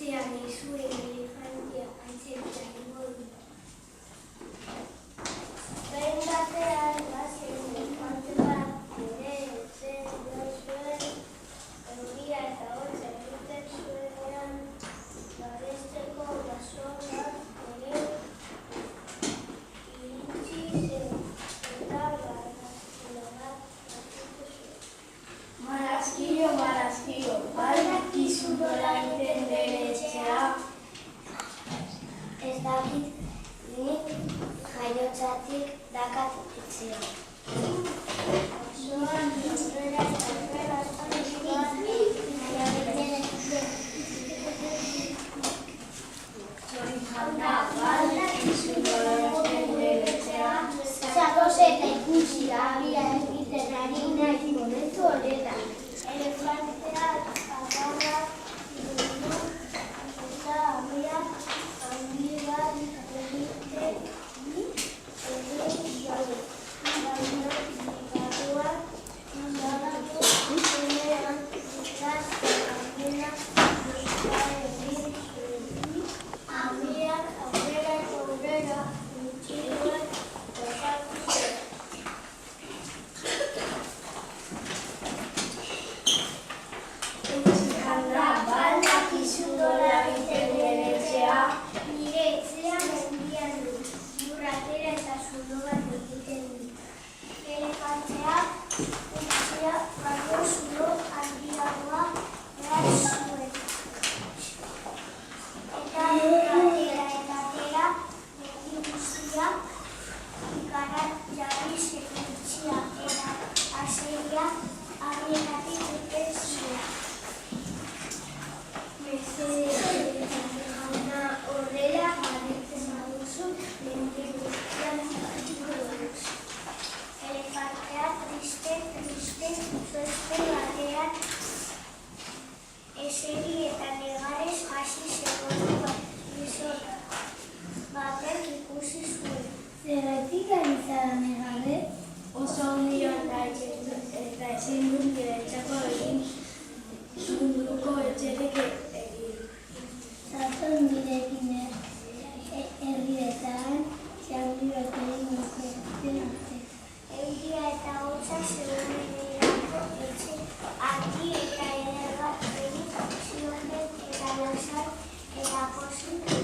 etxean izuen elefantia antzerkia egingo du. Gain batean, bazen elefante bat ere zen zuen, euria eta hotza egiten zuenean, babesteko baso bat ere iritsi zen, eta barazkilo bat hartuko zuen. Marrazkilo, marrazkilo, badakizu nola egiten den etxea? Ez dakit, nik jaiotzatik dakat etxea. Basoan aurrera eta aurrera azpanean Jauna, badakizu nola egiten den etxea? zatoz eta ikusi abia egiten ari nahi momentu honetan. Elefantea agarra dugu eta abia handi bat egiten joan. Baina barruan zaratu zenean ikaz handena euskal egin zuen. Abiak aurrera eta aurrera utziduan tokatu zen. Jauna, badakizu nola egiten den etxea? Nire etxean mendian du, lurratera eta zulo bat egiten du. Elefanteak utzia baino zulo handiagoa behar zuen. Eta lurratera eta atera mendi guztiak ikarak jarriz etxia eta aseria abietatik egiten zuen. Jauna, horrela jarraitzen baduzu, mendi guztian zartuko duzu. Elefantea triste, zoazte batean eseri eta negarez hasi zegoen gizon batek ikusi zuen. Zergatik ari zara negarrez? Oso ondioan da eta ezin dut niretzako egin munduko etxerik egin. Zatoz nirekin herrietan, txauri bat egin izan arte. Euria eta hotza zegoenerako etxe handi eta eder bat egin zioten eta lasai eta pozik